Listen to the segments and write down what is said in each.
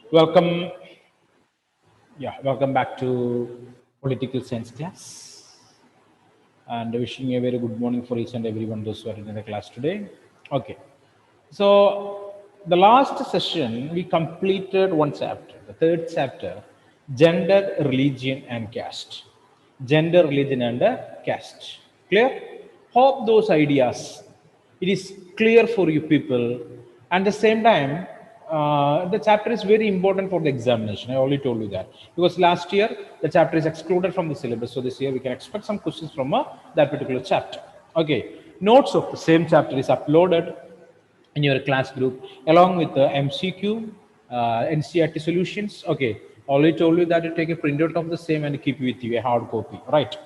Welcome, welcome back to political science class, and wishing a very good morning for each and everyone those who are in the class today. Okay, so the last session we completed one chapter, the third chapter, gender, religion, and caste. Gender, religion, and caste. Clear? Hope those ideas it is clear for you people. And the same time, the chapter is very important for the examination. I already told you that because last year the chapter is excluded from the syllabus, so this year we can expect some questions from that particular chapter. Okay, notes of the same chapter is uploaded in your class group along with the MCQ, NCRT solutions. Okay, already told you that you take a printout of the same and keep with you a hard copy, right?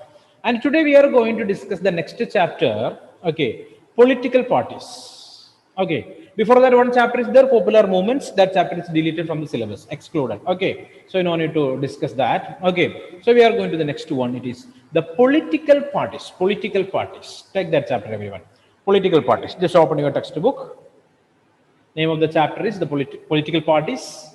And today we are going to discuss the next chapter. Okay, political parties. Okay, before that one chapter is there, popular movements. That chapter is deleted from the syllabus, excluded. Okay, so no need to discuss that. Okay, so we are going to the next one. It is the political parties. Political parties. Take that chapter, everyone. Political parties. Just open your textbook. Name of the chapter is the political parties.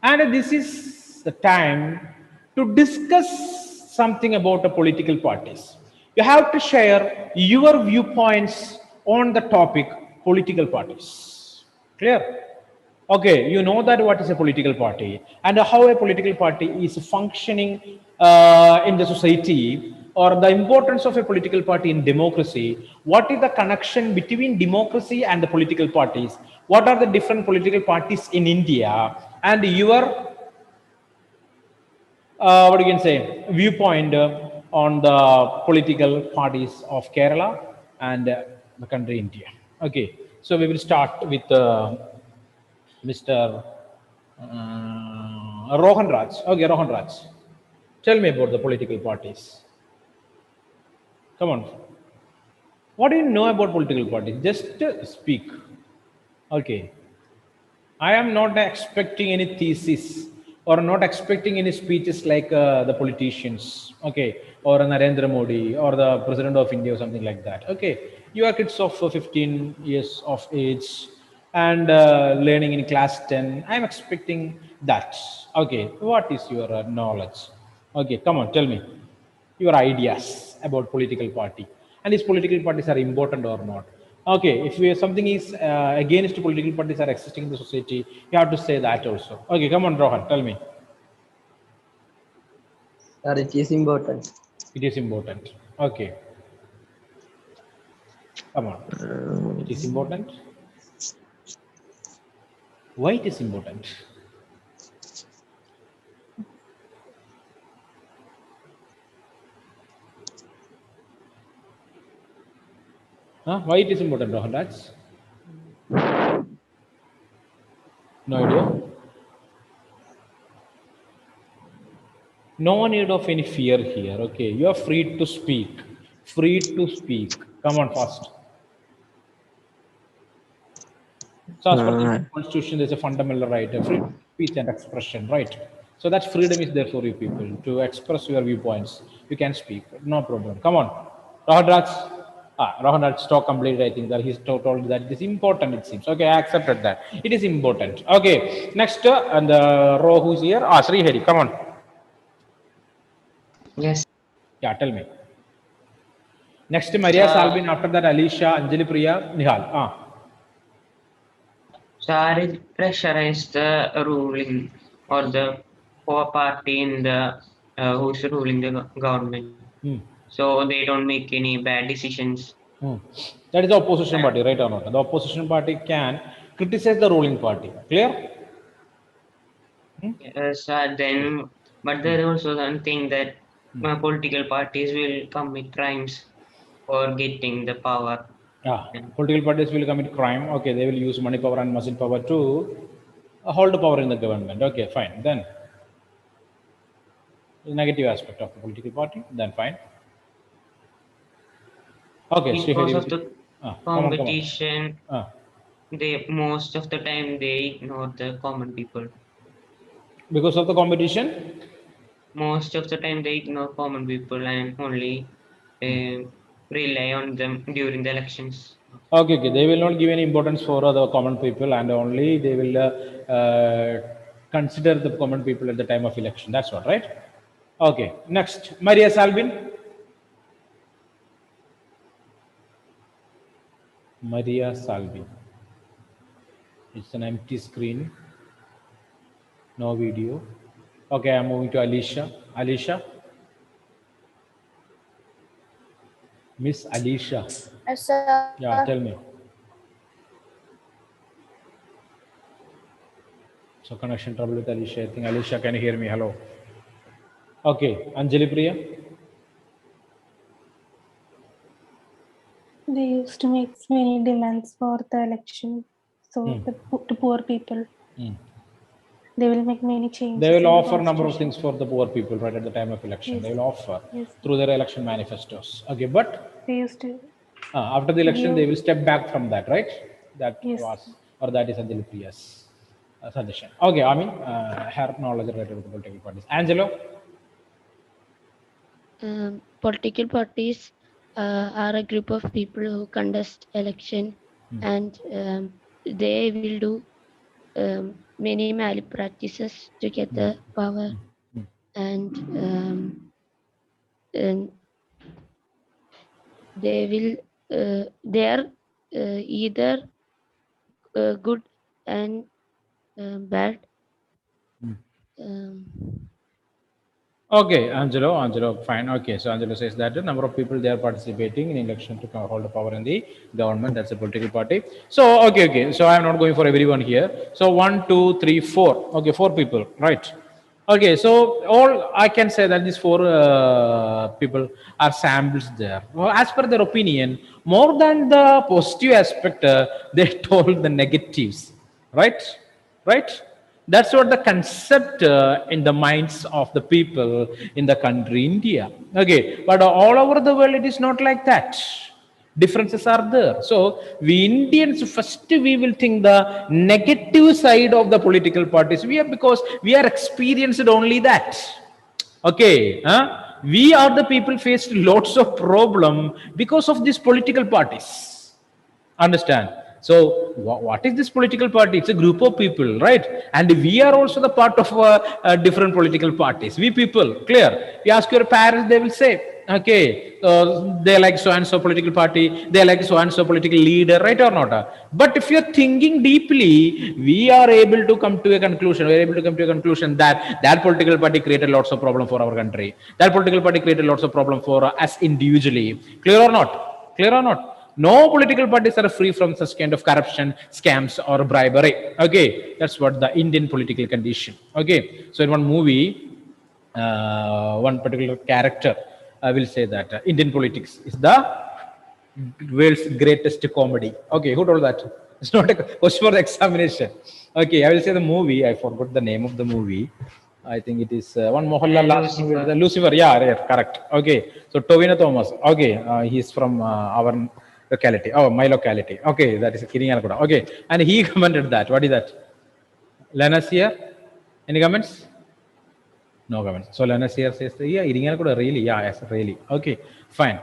And this is the time to discuss something about the political parties. You have to share your viewpoints on the topic political parties. Clear? Okay, you know that what is a political party and how a political party is functioning in the society, or the importance of a political party in democracy. What is the connection between democracy and the political parties? What are the different political parties in India? And your, what you can say, viewpoint on the political parties of Kerala and the country India. Okay, so we will start with Mr. Rohan Raj. Okay, Rohan Raj. Tell me about the political parties. Come on. What do you know about political parties? Just speak. Okay. I am not expecting any thesis or not expecting any speeches like the politicians, okay, or Narendra Modi or the President of India or something like that. Okay, you are kids of 15 years of age and learning in class 10. I'm expecting that. Okay, what is your knowledge? Okay, come on, tell me your ideas about political party and these political parties are important or not. Okay, if something is against political parties are existing in the society, you have to say that also. Okay, come on, Rohan, tell me. Sir, it is important. It is important. Okay, come on. It is important. Why it is important? Huh? Why it is important, Rohan Raj? No idea. No need of any fear here. Okay, you are free to speak. Free to speak. Come on, fast. So as per the Indian Constitution, there's a fundamental right, a freedom of speech and expression, right? So that freedom is there for you people to express your viewpoints. You can speak, no problem. Come on, Rohan Raj. Rohan Raj talk completed. I think that he's told that it is important. It seems okay. I accepted that it is important. Okay, next and the row who's here? Sri Hari. Come on. Yes. Yeah, tell me. Next, Maria Salvin. After that, Alicia, Anjali Priya, Nihal. So are it pressurize the ruling or the poor party in the who's ruling the government, so they don't make any bad decisions. That is the opposition party, right or not? The opposition party can criticize the ruling party. Clear? Yes, then, but there is also something that political parties will commit crimes for getting the power. Political parties will commit crime. Okay, they will use money power and muscle power to hold power in the government. Okay, fine. Then the negative aspect of the political party. Then fine. Okay, Because of the Come competition, on. they most of the time they ignore the common people. Because of the competition? Most of the time they ignore common people and only rely on them during the elections. Okay. They will not give any importance for the common people and only they will consider the common people at the time of election. That's what, right? Okay. Next, Maria Salvin. Maria Salvin. It's an empty screen. No video. Okay, I'm moving to Alicia. Alicia. Miss Alicia. Yes, sir. Yeah, tell me. So connection trouble with Alicia. I think Alicia, can you hear me? Hello. Okay, Anjali Priya. They used to make many demands for the election. So the poor people, they will make many changes. They will in the offer a number of constitution. things for the poor people right at the time of election. Yes. They will offer Yes. through their election manifestos. Okay, but They used to. after the election, Give- they will step back from that, right? That Yes. was, or that is Anjali Priya's suggestion. Okay, I mean, her knowledge related to the political parties. Angelo? Political parties are a group of people who contest election, and they will do many malpractices to get the power, and they will they are either good and bad. Okay, Angelo, fine. Okay, so Angelo says that the number of people they are participating in election to hold the power in the government, that's a political party. So, okay. So I'm not going for everyone here. So 1, 2, 3, 4. Okay, 4 people, right? Okay, so all I can say that these 4 people are samples there. Well, as per their opinion, more than the positive aspect, they told the negatives, right? Right? That's what the concept in the minds of the people in the country India. Okay, but all over the world it is not like that. Differences are there. So we Indians first we will think the negative side of the political parties. Because we are experienced only that. Okay, we are the people faced lots of problem because of these political parties. Understand? So what is this political party? It's a group of people, right? And we are also the part of different political parties. We people, clear? You ask your parents, they will say, okay, they like so and so political party, they like so and so political leader, right or not? But if you're thinking deeply, we are able to come to a conclusion. We're able to come to a conclusion that that political party created lots of problem for our country. That political party created lots of problem for us individually. Clear or not? Clear or not? No political parties are free from such kind of corruption, scams, or bribery. Okay, that's what the Indian political condition. Okay, so in one movie, one particular character will say that Indian politics is the world's greatest comedy. Okay, who told that? It's not a question for the examination. Okay, I will say the movie. I forgot the name of the movie. I think it is one Mohanlal last movie, the Lucifer. Yeah, correct. Okay, so Tovino Thomas. Okay, he's from our locality. Oh, my locality. Okay, that is Irinalakuda. Okay, and he commented that. What is that? Lenas here? Any comments? No comments. So Lenas here says, yeah, Irinalakuda, really? Yeah, yes, really. Okay, fine.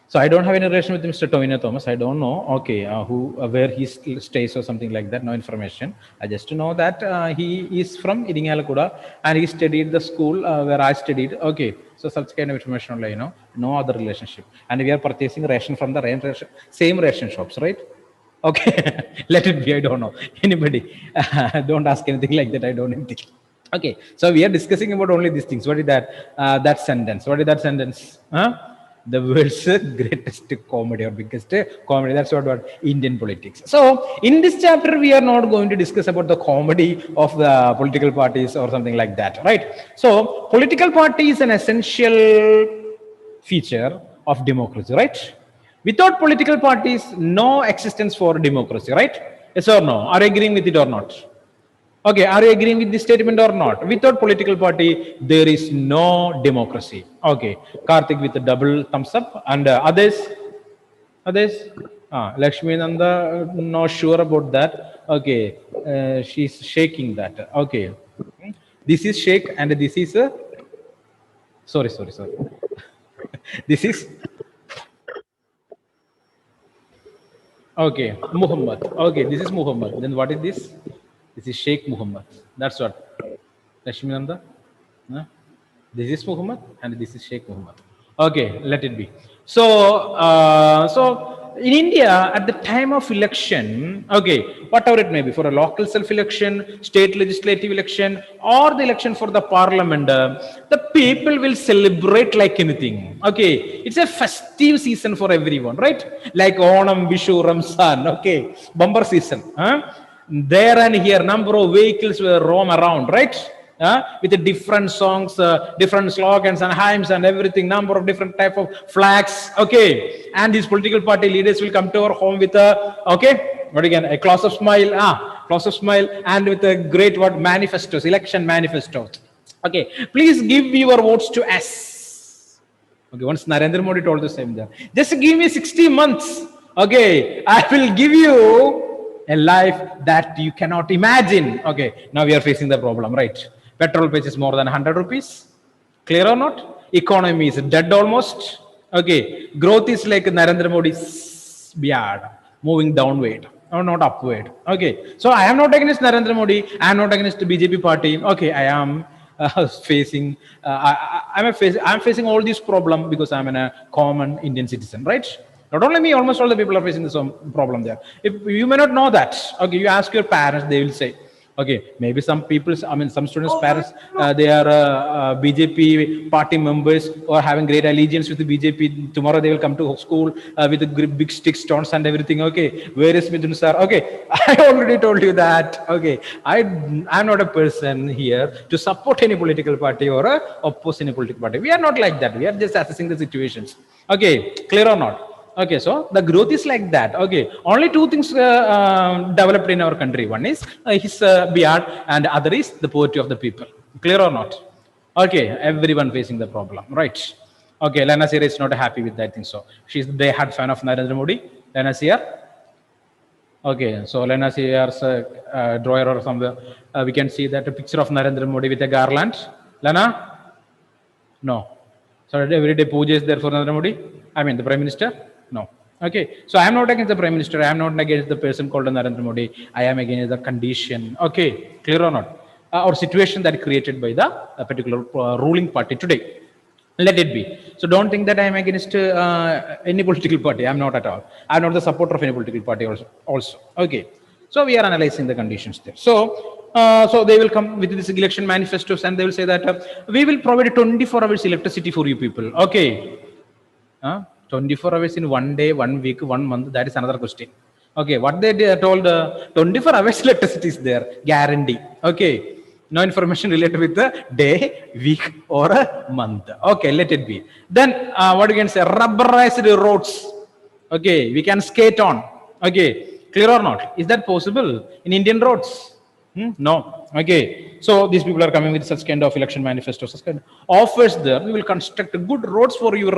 So I don't have any relation with Mr. Tovino Thomas. I don't know. Okay, where he stays or something like that. No information. I just know that he is from Irinalakuda and he studied the school where I studied. Okay, so such kind of information only, no other relationship. And we are purchasing ration from the same ration shops, right? Okay, let it be. I don't know anybody. Don't ask anything like that. I don't know anything. Okay, so we are discussing about only these things. What is that? That sentence. What is that sentence? The world's greatest comedy or biggest comedy. That's what Indian politics. So in this chapter, we are not going to discuss about the comedy of the political parties or something like that, right? So political party is an essential feature of democracy, right? Without political parties, no existence for democracy, right? Yes or no? Are you agreeing with it or not? Okay, are you agreeing with this statement or not? Without political party, there is no democracy. Okay, Karthik with a double thumbs up, and others? Lakshmi Nanda, not sure about that. Okay, she's shaking that. Okay, this is shake, and this is sorry. This is okay, Muhammad. Okay, this is Muhammad. Then what is this? This is Sheikh Muhammad. That's what. Rashminanda? No? This is Muhammad and this is Sheikh Muhammad. Okay, let it be. So, in India, at the time of election, okay, whatever it may be, for a local self-election, state legislative election, or the election for the parliament, the people will celebrate like anything. Okay, it's a festive season for everyone, right? Like Onam, Vishu, Ramzan, okay, bumper season. There and here, number of vehicles will roam around, right? With the different songs, different slogans and hymns and everything, number of different type of flags. Okay, and these political party leaders will come to our home with a what again, a cloth of smile, and with a great manifestos, election manifestos. Okay, please give your votes to us. Okay, once Narendra Modi told the same there. Just give me 60 months. Okay, I will give you a life that you cannot imagine. Okay, now we are facing the problem, right? Petrol price is more than 100 rupees. Clear or not? Economy is dead almost. Okay, growth is like Narendra Modi's beard, moving downward or not upward. Okay, so I am not against Narendra Modi. I am not against the BJP party. Okay, I am facing. I'm facing all these problems because I'm a common Indian citizen, right? Not only me, almost all the people are facing the same problem there. If you may not know that, okay, you ask your parents, they will say, okay, maybe some people, some students' parents, they are BJP party members or having great allegiance with the BJP. Tomorrow they will come to school with the big stick stones and everything. Okay, where is Mithun sir? Okay, I already told you that. Okay, I'm not a person here to support any political party or oppose any political party. We are not like that. We are just assessing the situations. Okay, clear or not? Okay, so the growth is like that. Okay, only two things developed in our country. One is his beard, and other is the poverty of the people. Clear or not? Okay, everyone facing the problem, right? Okay, Lena Seer is not happy with that. I think so. She's the diehard fan of Narendra Modi. Lena Seer. Okay, so Lena Seer's drawer or somewhere, we can see that a picture of Narendra Modi with a garland. Lena? No. So every day puja is there for Narendra Modi? I mean the Prime Minister? No. Okay. So I am not against the Prime Minister. I am not against the person called Narendra Modi. I am against the condition. Okay. Clear or not? Or situation that created by the particular ruling party today. Let it be. So don't think that I am against any political party. I am not at all. I am not the supporter of any political party also. Okay. So we are analyzing the conditions there. So they will come with this election manifestos and they will say that we will provide 24 hours electricity for you people. Okay. 24 hours in 1 day, 1 week, 1 month, that is another question. Okay, what they told, 24 hours electricity is there, guarantee. Okay, no information related with the day, week, or a month. Okay, let it be. Then, what you can say, rubberized roads. Okay, we can skate on. Okay, clear or not? Is that possible in Indian roads? No. Okay. So these people are coming with such kind of election manifesto, such kind of offers there. We will construct good roads for your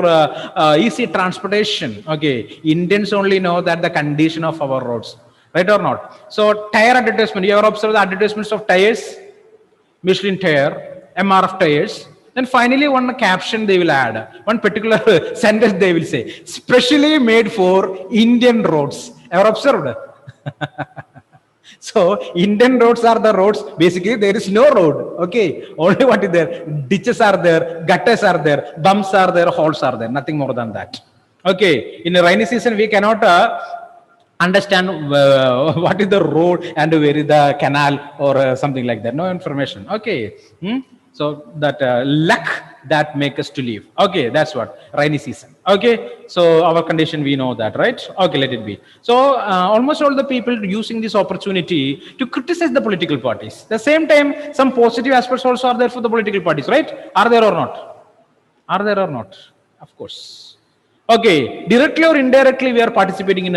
easy transportation. Okay. Indians only know that the condition of our roads, right or not? So tire advertisement. You ever observe the advertisements of tires? Michelin tire, MRF tires. Then finally one caption they will add. One particular sentence they will say, specially made for Indian roads. Ever observed? So Indian roads are the roads. Basically, there is no road. Okay, only what is there? Ditches are there, gutters are there, bumps are there, holes are there. Nothing more than that. Okay, in a rainy season, we cannot understand what is the road and where is the canal or something like that. No information. Okay, so that luck that make us to live. Okay, that's what rainy season. Okay, so our condition we know that, right? Okay, let it be. So almost all the people using this opportunity to criticize the political parties. At the same time, some positive aspects also are there for the political parties, right? Are there or not? Are there or not? Of course. Okay, directly or indirectly we are participating in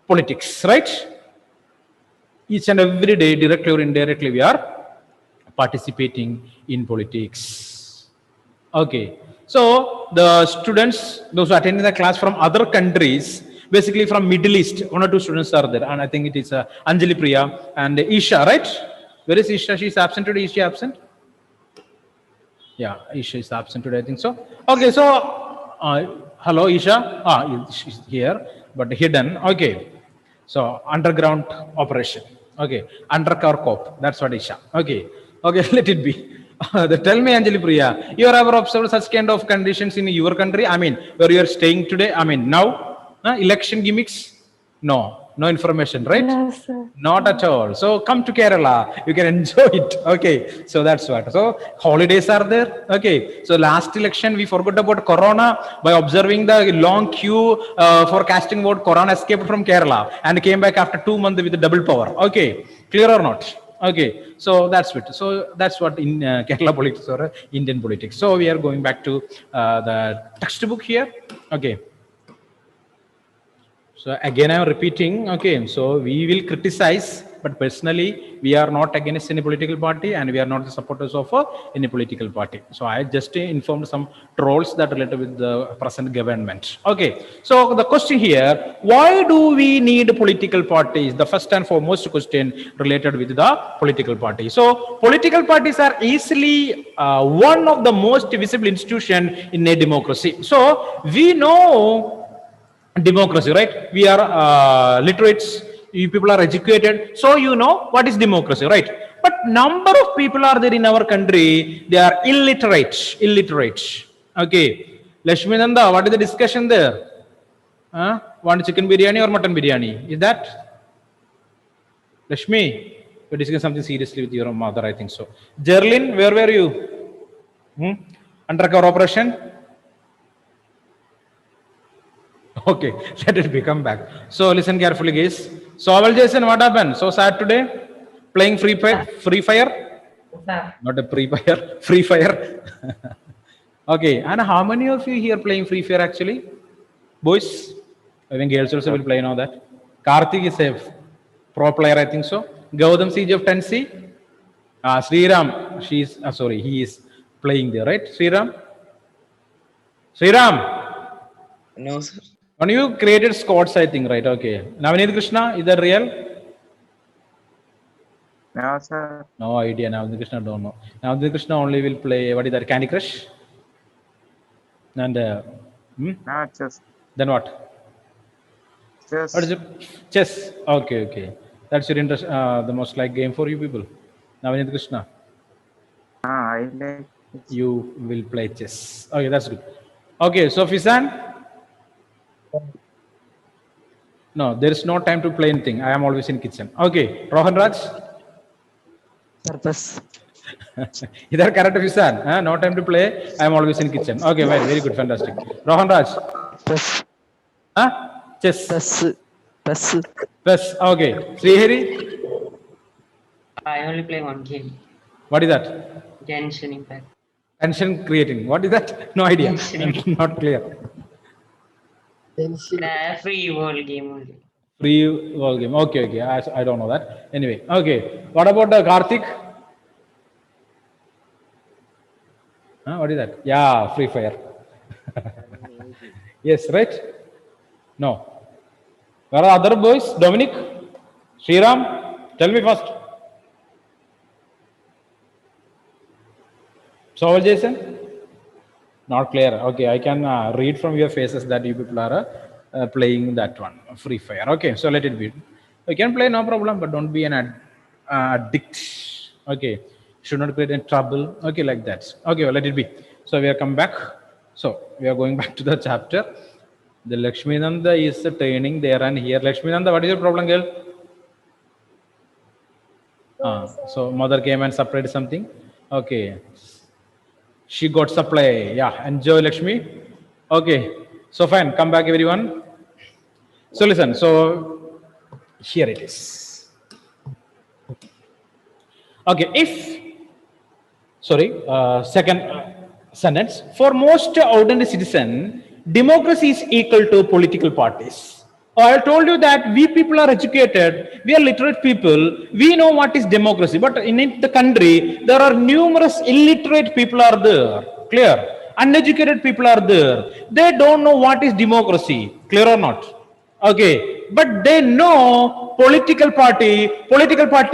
politics, right? Each and every day, directly or indirectly, we are participating in politics. Okay, so the students, those who attending the class from other countries, basically from Middle East, 1 or 2 students are there, and I think it is Anjali Priya and Isha, right? Where is Isha? She is absent today. Is she absent? Yeah, Isha is absent today, I think so. Okay, so hello Isha. She's here, but hidden. Okay, so underground operation. Okay, undercover cop. That's what Isha. Okay. Okay, let it be. Tell me, Anjali Priya, you have ever observed such kind of conditions in your country? I mean, where you are staying today? I mean, now, election gimmicks? No, no information, right? No, sir. Not at all. So come to Kerala, you can enjoy it. Okay, so that's what. So holidays are there. Okay, so last election we forgot about Corona by observing the long queue for casting vote. Corona escaped from Kerala and came back after 2 months with the double power. Okay, clear or not? Okay, so that's it. So that's what in Kerala politics or Indian politics. So we are going back to the textbook here. Okay. So again, I am repeating. Okay, so we will criticize, but personally, we are not against any political party, and we are not the supporters of any political party. So I just informed some trolls that related with the present government. Okay, so the question here: why do we need political parties? The first and foremost question related with the political party. So political parties are easily one of the most visible institution in a democracy. So we know democracy, right? We are literates, you people are educated, so you know what is democracy, right? But number of people are there in our country, they are illiterate. Okay, Lakshmi Nanda, what is the discussion there? Want chicken biryani or mutton biryani? Is that Lakshmi? You're discussing something seriously with your mother, I think so. Jerlin, where were you? Undercover operation? Okay, let it be, come back. So listen carefully, guys. So Jason, what happened? So sad today? Playing free fire? Not a free fire, free fire. Okay, and how many of you here playing free fire actually? Boys? I think girls also will play now that. Karthik is a pro player, I think so. Gautam Siege of 10C. Sriram, he is playing there, right? Sriram? No, sir. When you created squads, I think, right? Okay. Navneet Krishna, is that real? No, sir. No idea. Navneet Krishna don't know. Navneet Krishna only will play, what is that, Candy Crush? And, No, chess. then what? Chess. What is it? Chess. Okay. That's your interest, the most like game for you people. Navneet Krishna, I like it. you will play chess. Okay, that's good. Okay, so Fisan? No, there is no time to play anything. I am always in kitchen. Okay, Rohan Raj? Purpose. Either correct Fisan? No time to play. I am always in kitchen. Okay, very good, fantastic. Rohan Raj? Press. Chess. Press. Okay. Srihari? I only play one game. What is that? Genshin Impact. Tension creating. What is that? No idea. Not clear. Free world game only. Free world game. Okay. I don't know that. Anyway. Okay. What about Karthik? What is that? Yeah, Free Fire. Yes, right? No. Where are other boys? Dominic? Sriram? Tell me first. So, Jason? Not clear. Okay, I can read from your faces that you people are playing that one, Free Fire. Okay, so let it be. You can play, no problem, but don't be an addict. Okay, should not create any trouble. Okay, like that. Okay, well, let it be. So we are come back. So we are going back to the chapter. The Lakshmi Nanda is turning there and here. Lakshmi Nanda, what is your problem, girl? So mother came and supplied something. Okay. She got supply. Yeah, enjoy Lakshmi. Okay. So fine. Come back, everyone. So listen. So here it is. Okay. Second sentence. For most ordinary citizen, democracy is equal to political parties. I told you that we people are educated, we are literate people, we know what is democracy. But in the country, there are numerous illiterate people are there. Clear? Uneducated people are there. They don't know what is democracy. Clear or not? Okay. But they know political party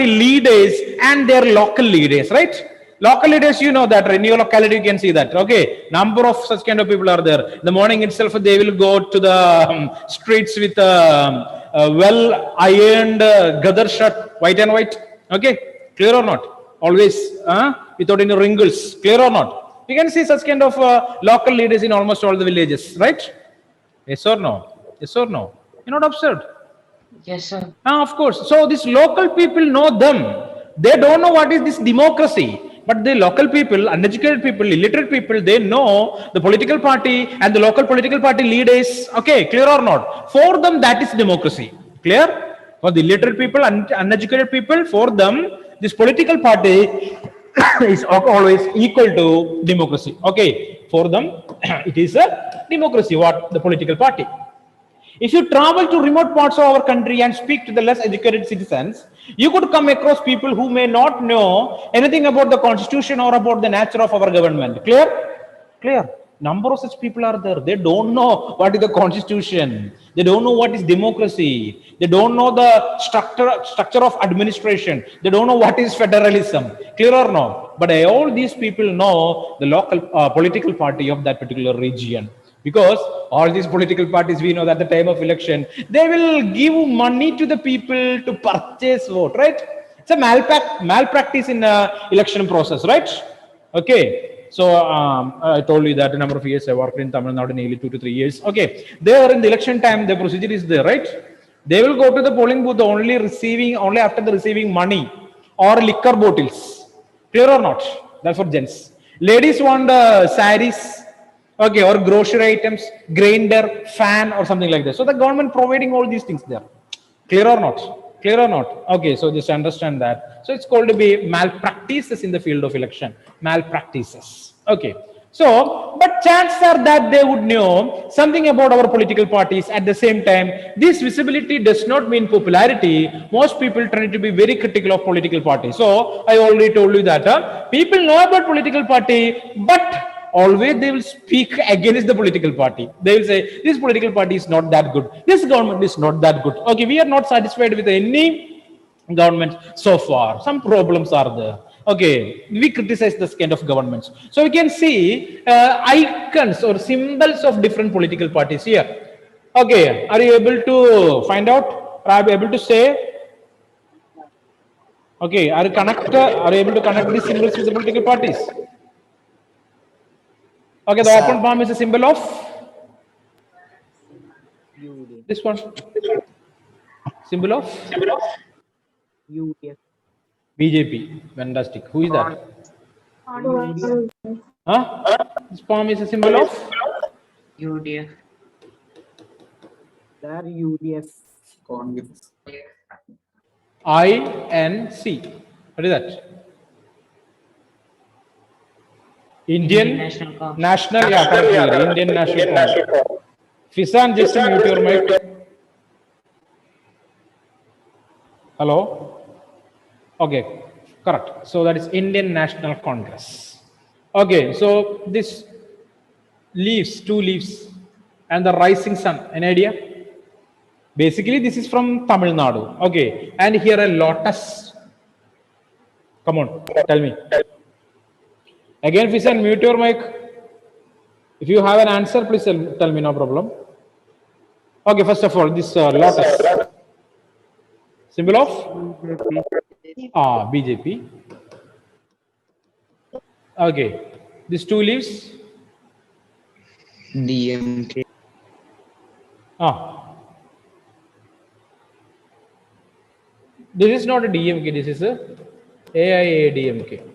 leaders and their local leaders, right? Local leaders, you know that in your locality you can see that. Okay, number of such kind of people are there. In the morning itself, they will go to the streets with a well-ironed gather shirt, white and white. Okay, clear or not? always without any wrinkles. Clear or not? You can see such kind of local leaders in almost all the villages, right? Yes or no? Yes or no? You're not observed? Yes, sir. Of course. So these local people know them. They don't know what is this democracy. But the local people, uneducated people, illiterate people, they know the political party and the local political party leaders. Okay, clear or not? For them, that is democracy. Clear? For the illiterate people, uneducated people, for them, this political party is always equal to democracy. Okay, for them, it is a democracy, what the political party. If you travel to remote parts of our country and speak to the less educated citizens, you could come across people who may not know anything about the constitution or about the nature of our government. Clear? Clear. Number of such people are there. They don't know what is the constitution. They don't know what is democracy. They don't know the structure of administration. They don't know what is federalism. Clear or no? But all these people know the local political party of that particular region. Because all these political parties, we know that at the time of election, they will give money to the people to purchase vote, right? It's a malpractice in election process, right? Okay. So I told you that a number of years I worked in Tamil Nadu, nearly 2 to 3 years. Okay. There in the election time, the procedure is there, right? They will go to the polling booth only after the receiving money or liquor bottles. Clear or not? That's for gents. Ladies want saris. Okay, or grocery items, grinder, fan, or something like that. So the government providing all these things there. Clear or not? Clear or not? Okay, so just understand that. So it's called to be malpractices in the field of election. Malpractices. Okay. So, but chances are that they would know something about our political parties. At the same time, this visibility does not mean popularity. Most people tend to be very critical of political parties. So I already told you that people know about political party, but always they will speak against the political party. They will say, this political party is not that good. This government is not that good. Okay, we are not satisfied with any government so far. Some problems are there. Okay, we criticize this kind of governments. So we can see icons or symbols of different political parties here. Okay, are you able to find out? Are you able to say? Okay, are you able to connect these symbols with the political parties? Okay, the open palm is a symbol of this one. Symbol of UDF. BJP. Fantastic. Who is that? This palm is a symbol of UDF. There UDF Congress. INC. What is that? Indian National, yeah, correct. Indian National Congress. Fisan, just mute your mic. Hello? Okay, correct. So that is Indian National Congress. Okay, so this leaves, 2 leaves, and the rising sun, an idea? Basically, this is from Tamil Nadu. Okay, and here a lotus. Come on, tell me. Again, Fisan, mute your mic. If you have an answer, please tell me, no problem. Okay, first of all, this lotus. Symbol of? BJP. Okay. These 2 leaves? DMK. This is not a DMK, this is a AIADMK.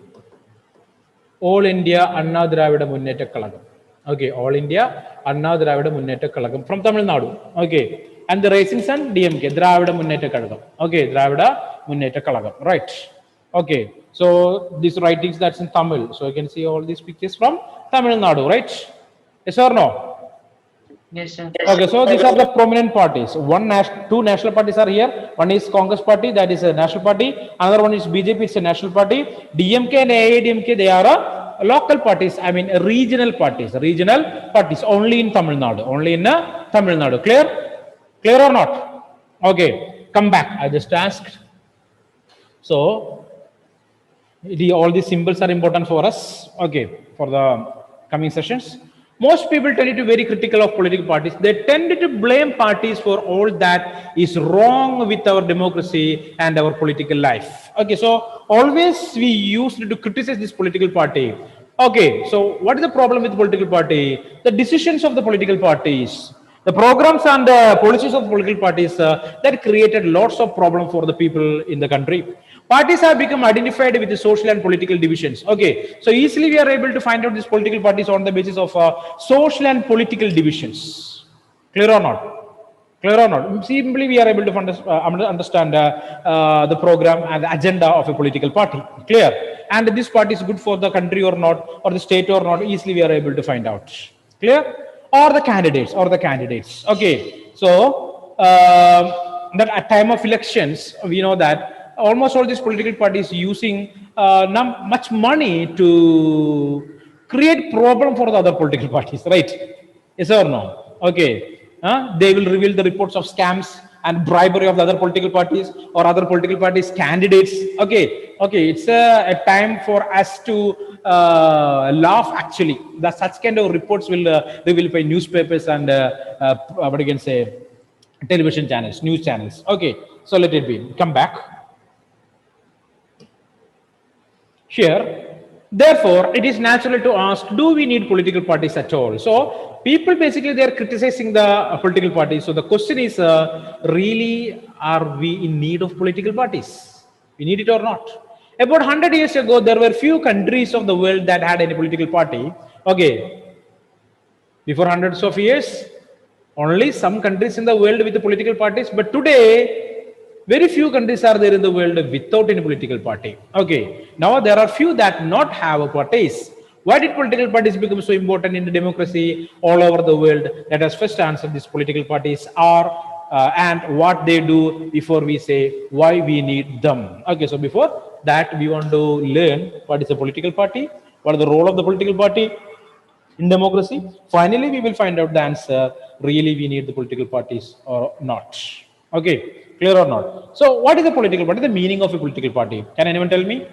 All India Anna Dravida Munneta Kalagam. Okay, All India Anna Dravida Munneta Kalagam from Tamil Nadu. Okay, and the Rising Sun DMK Dravida Munneta Kalagam. Okay, Dravida Munneta Kalagam. Right. Okay, so these writings that's in Tamil. So you can see all these pictures from Tamil Nadu, right? Yes or no? Yes, sir. Okay, so these are the prominent parties. 2 national parties are here. One is Congress party, that is a national party. Another one is BJP, it's a national party. DMK and AIADMK, they are local parties. I mean regional parties. Regional parties only in Tamil Nadu. Only in Tamil Nadu. Clear? Clear or not? Okay, come back. I just asked. So all these symbols are important for us. Okay, for the coming sessions. Most people tend to be very critical of political parties. They tend to blame parties for all that is wrong with our democracy and our political life. Okay, so always we used to criticize this political party. Okay, so what is the problem with the political party? The decisions of the political parties, the programs and the policies of political parties that created lots of problem for the people in the country. Parties have become identified with the social and political divisions. Okay, so easily we are able to find out these political parties on the basis of social and political divisions. Clear or not? Clear or not? Simply we are able to understand the program and the agenda of a political party. Clear? And this party is good for the country or not, or the state or not, easily we are able to find out. Clear? Or the candidates, Okay, so that at time of elections, we know that almost all these political parties using much money to create problem for the other political parties, right? Yes or no? Okay. They will reveal the reports of scams and bribery of the other political parties or other political parties candidates. Okay, it's a time for us to laugh actually. That such kind of reports will reveal by newspapers and what you can say, television channels, news channels. Okay, so let it be. Come back. Here, therefore, it is natural to ask, do we need political parties at all? So, people basically, they are criticizing the political parties. So, the question is, really, are we in need of political parties? We need it or not? About 100 years ago, there were few countries of the world that had any political party. Okay. Before hundreds of years, only some countries in the world with the political parties. But today, very few countries are there in the world without any political party. Okay. Now there are few that not have a parties. Why did political parties become so important in the democracy all over the world? Let us first answer these political parties are and what they do before we say why we need them. Okay. So before that, we want to learn what is a political party, what is the role of the political party in democracy. Finally, we will find out the answer. Really, we need the political parties or not. Okay. Clear or not? So, what is a political party? The meaning of a political party. Can anyone tell me?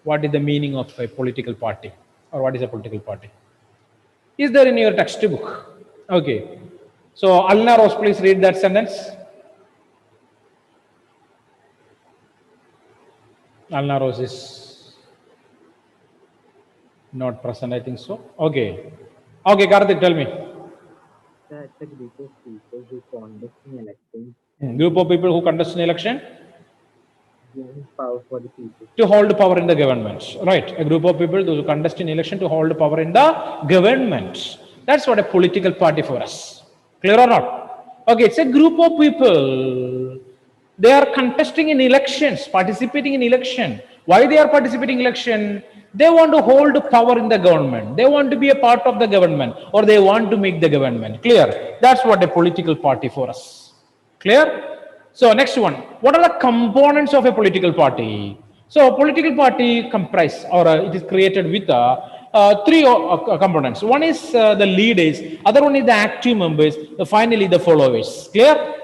What is the meaning of a political party? Or what is a political party? Is there in your textbook? Okay. So, Alna Rose, please read that sentence. Alna Rose is not present, I think so. Okay. Okay, Karthik, tell me. That's a group of people who conduct an election. Group of people who contest an election Gain power for the people. to hold power in the government, right? A group of people who contest an election to hold power in the government. That's what a political party for us. Clear or not? Okay, it's a group of people. They are contesting in elections, participating in election. Why they are participating in election? They want to hold power in the government. They want to be a part of the government, or they want to make the government. Clear? That's what a political party for us. Clear? So next one, what are the components of a political party? So a political party comprise or it is created with three components. One is the leaders, other one is the active members, finally the followers. Clear?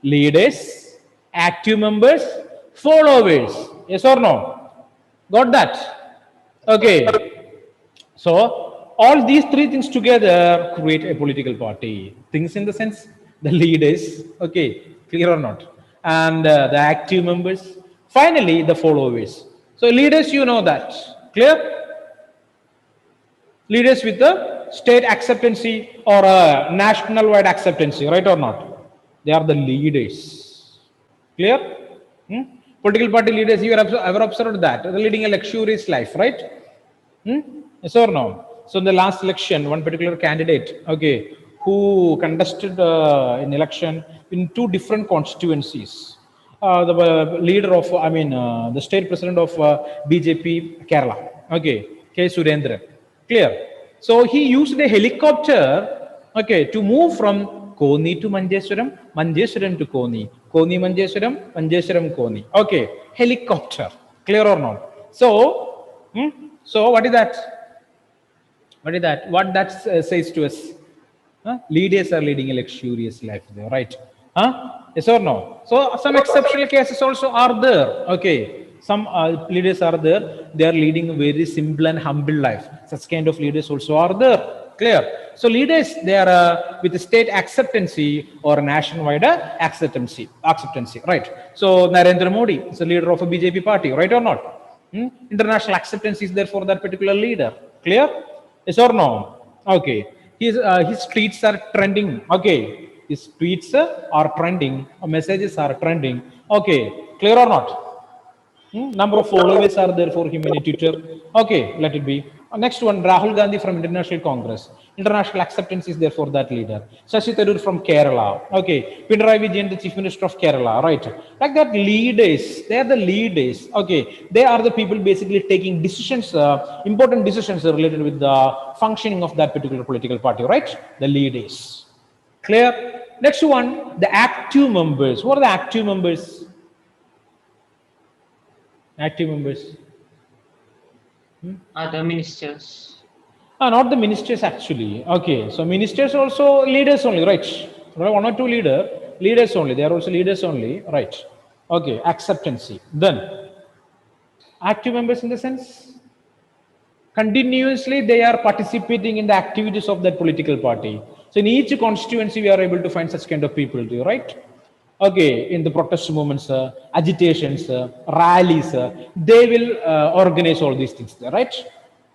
Leaders, active members, followers. Yes or no? Got that? Okay. So all these three things together create a political party. Things in the sense, the leaders, okay, clear or not, and the active members, finally the followers. So leaders, you know that, clear? Leaders with the state acceptancy or national wide acceptancy, right or not? They are the leaders. Clear? Political party leaders, you have ever observed that? They're leading a luxurious life, right? Yes or no? So in the last election, one particular candidate, okay, who contested an election in two different constituencies. The leader of, the state president of BJP Kerala, okay, K. Surendran. Clear? So he used a helicopter, okay, to move from Koni to Manjeswaram, Manjeswaram to Koni, Koni Manjeswaram, Manjeswaram Koni. Okay, helicopter. Clear or not? So, so what is that? What is that? What that says to us? Leaders are leading a luxurious life there, right? Yes or no? So some exceptional cases also are there. Okay, some leaders are there. They are leading a very simple and humble life. Such kind of leaders also are there. Clear? So leaders, they are with state acceptancy or nationwide acceptancy, right? So Narendra Modi is the leader of a BJP party, right or not? International acceptance is there for that particular leader. Clear? Yes or no? Okay. His tweets are trending. Okay. His tweets are trending. Messages are trending. Okay. Clear or not? Number of followers are there for him in Twitter. Okay, let it be. Next one, Rahul Gandhi from International Congress. International acceptance is there for that leader. Shashi Tharoor from Kerala. Okay, Pinarayi Vijayan, the Chief Minister of Kerala. Right, like that. Leaders, they are the leaders. Okay, they are the people basically taking decisions, important decisions related with the functioning of that particular political party. Right, the leaders. Clear? Next one, the active members. What are the active members? Active members. Other ministers. Not the ministers actually. Okay, so ministers also leaders only, right? One or two leaders only. They are also leaders only, right? Okay, acceptancy. Then active members in the sense continuously they are participating in the activities of that political party. So in each constituency we are able to find such kind of people, right? Okay, in the protest movements, agitations, rallies, they will organize all these things there, right?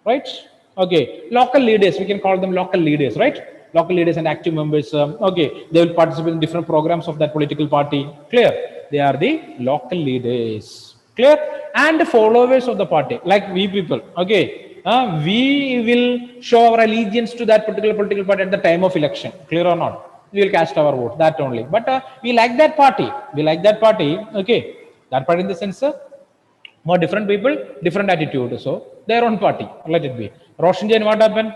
Right? Okay, local leaders, we can call them local leaders, right? Local leaders and active members, okay, they will participate in different programs of that political party. Clear? They are the local leaders. Clear? And followers of the party, like we people, okay? We will show our allegiance to that particular political party at the time of election. Clear or not? We will cast our vote, that only. But we like that party. We like that party. Okay, that party in the sense, more different people, different attitude. So their own party. Let it be. Roshan Jain, what happened?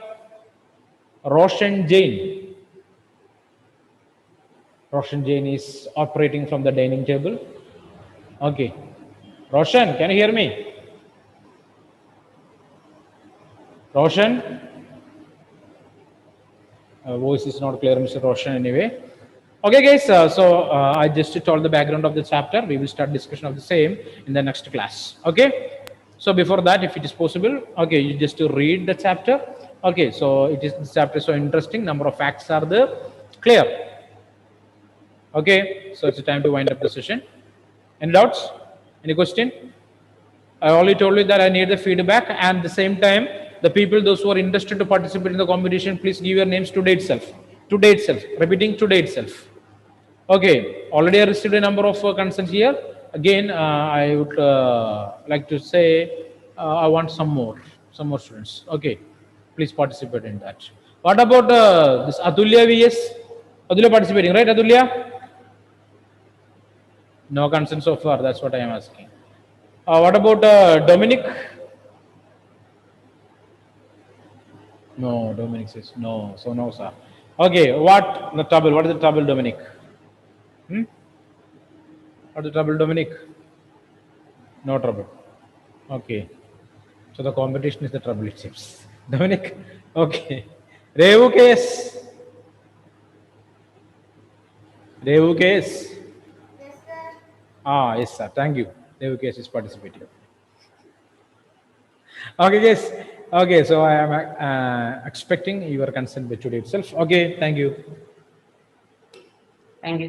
Roshan Jain. Roshan Jain is operating from the dining table. Okay. Roshan, can you hear me? Roshan? Voice is not clear, Mr. Roshan, anyway. Okay, guys, so I just told the background of the chapter. We will start discussion of the same in the next class. Okay, so before that, if it is possible, okay, you just to read the chapter. Okay, so it is this chapter so interesting. Number of facts are there. Clear? Okay, so it's time to wind up the session. Any doubts? Any question? I already told you that I need the feedback, and at the same time, the people, those who are interested to participate in the competition, please give your names today itself. Today itself. Repeating, today itself. Okay. Already I received a number of consents here. Again, I would like to say I want some more students. Okay. Please participate in that. What about this Atulya VS? Atulya participating, right, Atulya? No consent so far. That's what I am asking. What about Dominic? No, Dominic says no. So no, sir. Okay, what the trouble? What is the trouble, Dominic? What is the trouble, Dominic? No trouble. Okay. So the competition is the trouble, it seems. Dominic? Okay. Revu case. Revu case. Yes, sir. Yes, sir. Thank you. Revu case is participating. Okay, guys. Okay, so I am expecting your consent by today itself. Okay, thank you.